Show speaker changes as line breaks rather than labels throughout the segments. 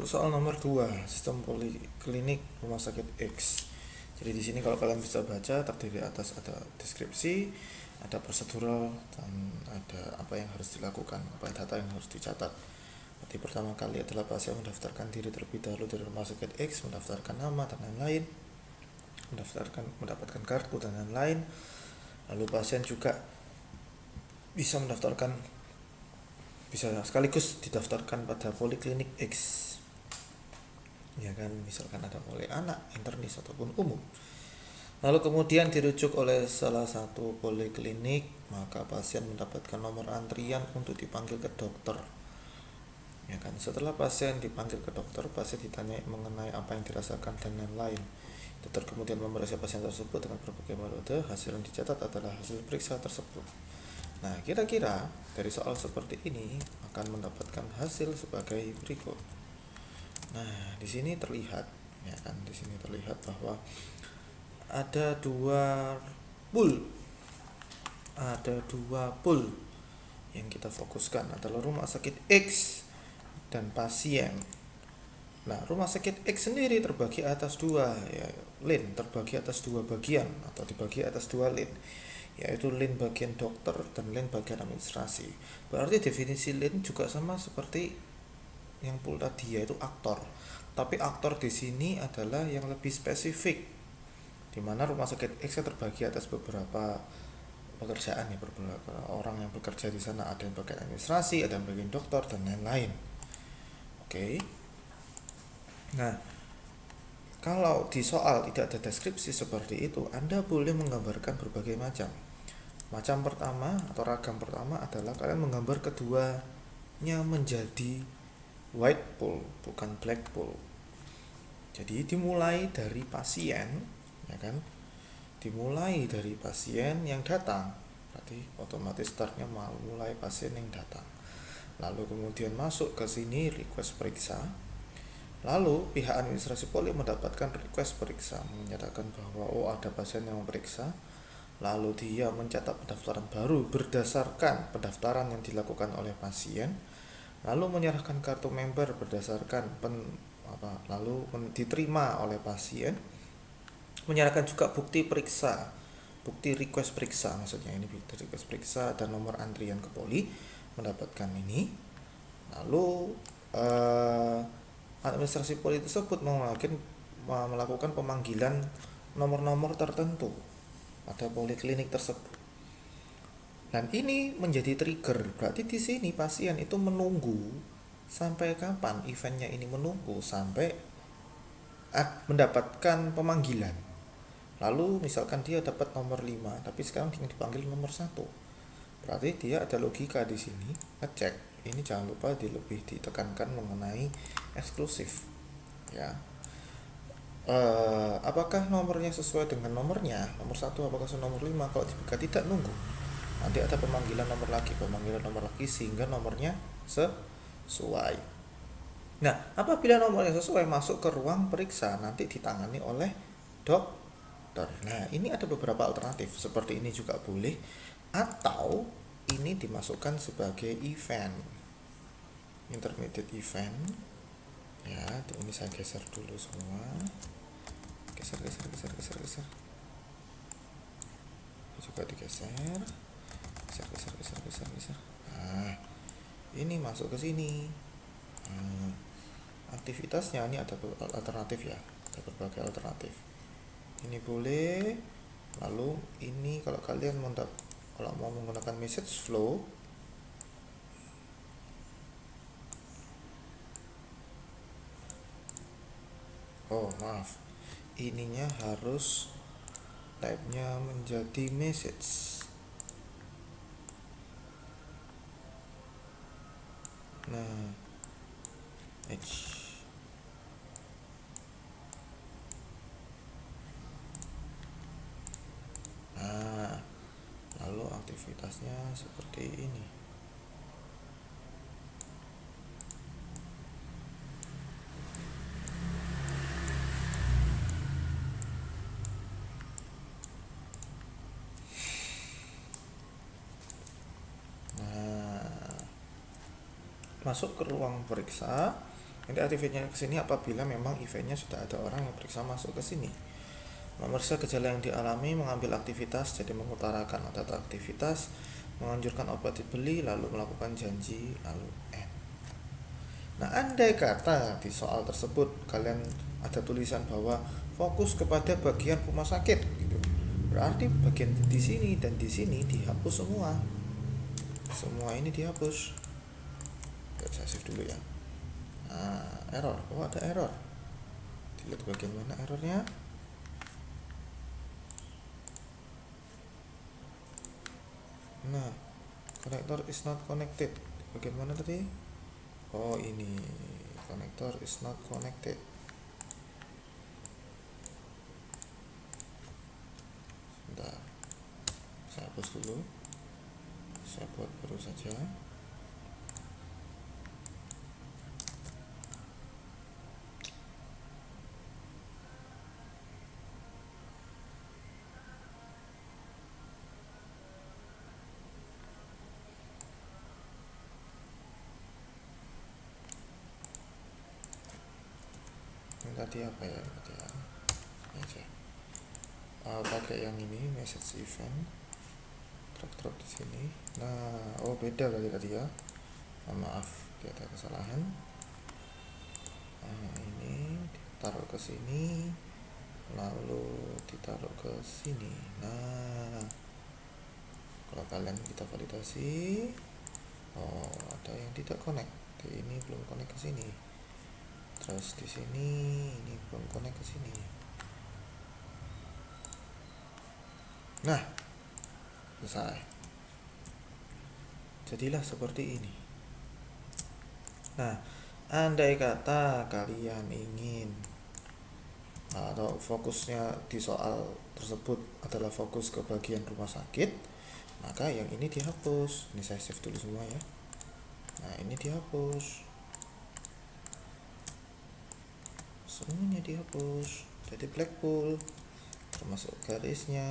Untuk soal nomor 2, sistem poliklinik rumah sakit X. Jadi di sini kalau kalian bisa baca, terdiri atas ada deskripsi, ada prosedural, dan ada apa yang harus dilakukan, apa data yang harus dicatat. Jadi pertama kali adalah pasien mendaftarkan diri terlebih dahulu dari rumah sakit X, mendaftarkan nama dan lain-lain, mendapatkan kartu dan lain-lain. Lalu pasien juga bisa sekaligus didaftarkan pada poliklinik X, ya kan, misalkan ada oleh anak, internis ataupun umum. Lalu kemudian dirujuk oleh salah satu poliklinik, maka pasien mendapatkan nomor antrian untuk dipanggil ke dokter, ya kan. Setelah pasien dipanggil ke dokter, pasien ditanya mengenai apa yang dirasakan dan lain-lain. Dokter kemudian memeriksa pasien tersebut dengan berbagai metode. Hasil yang dicatat adalah hasil periksa tersebut. Nah, kira-kira dari soal seperti ini akan mendapatkan hasil sebagai berikut. Nah, di sini terlihat, ya kan, di sini terlihat bahwa ada dua pool yang kita fokuskan adalah rumah sakit X dan pasien. Nah, rumah sakit X sendiri terbagi atas dua, ya, lane, terbagi atas dua bagian atau dibagi atas dua lane, yaitu lane bagian dokter dan lane bagian administrasi. Berarti definisi lane juga sama seperti yang pool tadi, yaitu aktor. Tapi aktor di sini adalah yang lebih spesifik, di mana rumah sakit X terbagi atas beberapa pekerjaan, ya, beberapa orang yang bekerja di sana. Ada yang bagian administrasi, ada yang bagian dokter dan lain-lain. Oke. Nah, kalau di soal tidak ada deskripsi seperti itu, Anda boleh menggambarkan berbagai macam. Macam pertama atau ragam pertama adalah kalian menggambar keduanya menjadi white pool, bukan black pool. Jadi dimulai dari pasien, ya kan? Dimulai dari pasien yang datang. Berarti otomatis startnya mulai pasien yang datang. Lalu kemudian masuk ke sini request periksa. Lalu pihak administrasi poli mendapatkan request periksa, menyatakan bahwa ada pasien yang memeriksa. Lalu dia mencatat pendaftaran baru berdasarkan pendaftaran yang dilakukan oleh pasien. Lalu menyerahkan kartu member berdasarkan lalu diterima oleh pasien. Menyerahkan juga bukti periksa, bukti request periksa, maksudnya ini bukti request periksa dan nomor antrian ke poli, mendapatkan ini. Lalu administrasi poli tersebut melakukan pemanggilan nomor-nomor tertentu pada poliklinik tersebut. Dan ini menjadi trigger. Berarti di sini pasien itu menunggu sampai kapan eventnya ini, menunggu sampai mendapatkan pemanggilan. Lalu misalkan dia dapat nomor 5, tapi sekarang dia dipanggil nomor 1. Berarti dia ada logika di sini, ngecek. Ini jangan lupa lebih ditekankan mengenai eksklusif, ya. Apakah nomornya sesuai dengan nomornya nomor 1, apakah sesuai nomor 5? Kalau jika tidak, nunggu. Nanti ada pemanggilan nomor lagi, sehingga nomornya sesuai. Nah, apabila nomornya sesuai, masuk ke ruang periksa, nanti ditangani oleh dokter. Nah, ini ada beberapa alternatif, seperti ini juga boleh, atau ini dimasukkan sebagai event, intermediate event, ya. Ini saya geser dulu semua, geser, juga digeser, geser. Nah, ini masuk ke sini. Aktivitasnya ini ada alternatif, ya, ada berbagai alternatif. Ini boleh. Lalu ini kalau kalian mau menggunakan message flow, ininya harus type-nya menjadi message. Nah, lalu aktivitasnya seperti ini. Masuk ke ruang periksa, Nanti aktifnya ke sini apabila memang eventnya sudah ada orang yang periksa masuk ke sini. Memeriksa gejala yang dialami, mengambil aktivitas, jadi mengutarakan data aktivitas, menganjurkan obat dibeli, lalu melakukan janji, lalu end. Nah, andai kata di soal tersebut kalian ada tulisan bahwa fokus kepada bagian rumah sakit gitu, berarti bagian di sini dan di sini dihapus semua. Semua ini dihapus. Ya, saya save dulu ya. Nah, error. Oh, ada error. Dilihat bagian mana errornya. Nah, connector is not connected. Bagaimana tadi? Oh, ini connector is not connected. Sebentar, saya hapus dulu. Saya buat baru saja. Ini tadi apa ya? Tadi ya. Ini aja. Pakai yang ini message event. Drag di sini. Nah, oh beda berarti tadi ya. Maaf, dia ada kesalahan. Nah, ini ditaruh ke sini, lalu ditaruh ke sini. Nah, kalau kalian kita validasi, oh ada yang tidak connect. Ini belum connect ke sini. Terus di sini ini belum connect ke sini. Nah, selesai. Jadilah seperti ini. Nah, andai kata kalian ingin atau fokusnya di soal tersebut adalah fokus ke bagian rumah sakit, maka yang ini dihapus. Ini saya save dulu semua ya. Nah, ini dihapus. Semuanya dihapus. Jadi Blackpool termasuk garisnya.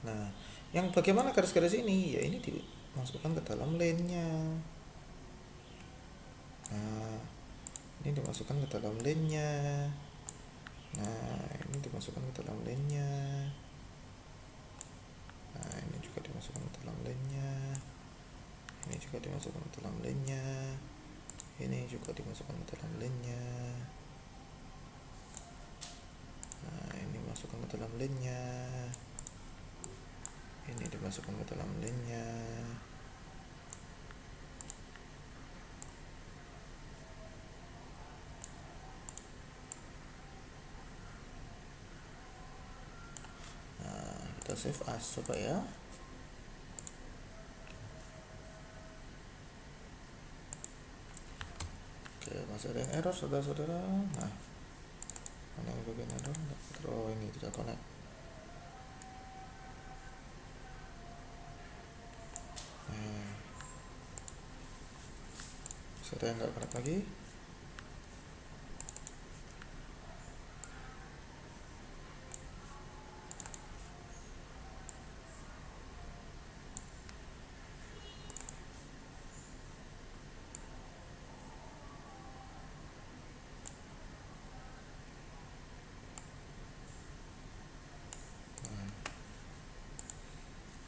Nah, yang bagaimana garis-garis ini? Ya ini dimasukkan ke dalam lane-nya. Nah, ini dimasukkan ke dalam lane-nya. Nah, ini dimasukkan ke dalam lane-nya. Nah, ini juga dimasukkan ke dalam lane-nya. Ini juga dimasukkan ke dalam lane-nya. Ini juga dimasukkan ke dalam lane-nya. Nah, ini masukkan ke dalam lane-nya. Ini dimasukkan ke dalam lane-nya. Nah, kita save as coba ya. Oke, masih ada yang error saudara-saudara. Nah, mana yang bagian error? Oh, ini tidak connect. Ada yang nggak connect lagi.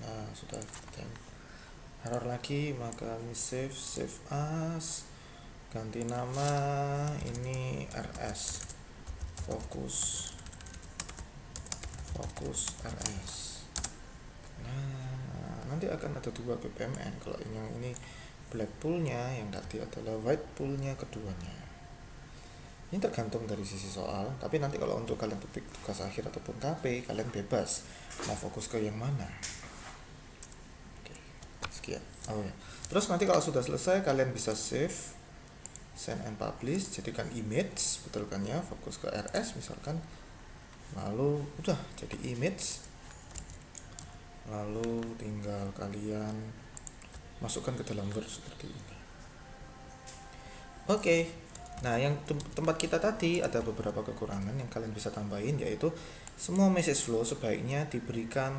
Nah, sudah error lagi, maka ini save as, ganti nama, ini RS, fokus RS. Nah, nanti akan ada dua BPMN. Kalau yang ini black poolnya, yang tadi adalah white poolnya keduanya. Ini tergantung dari sisi soal, tapi nanti kalau untuk kalian tugas akhir ataupun KP, kalian bebas mau fokus ke yang mana. Oke, sekian. Oh ya. Terus nanti kalau sudah selesai, kalian bisa save, send and publish, jadikan image, betul kan ya, fokus ke RS misalkan. Lalu udah jadi image. Lalu tinggal kalian masukkan ke dalam Word seperti ini. Oke. Nah, yang tempat kita tadi ada beberapa kekurangan yang kalian bisa tambahin, yaitu semua message flow sebaiknya diberikan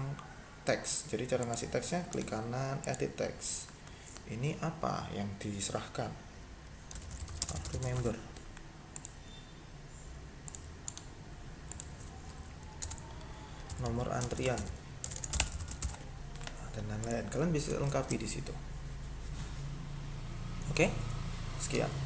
teks. Jadi cara ngasih teksnya klik kanan edit text. Ini apa yang diserahkan? Remember. Nomor antrian dan lain-lain. Kalian bisa lengkapi di situ. Oke? Sekian.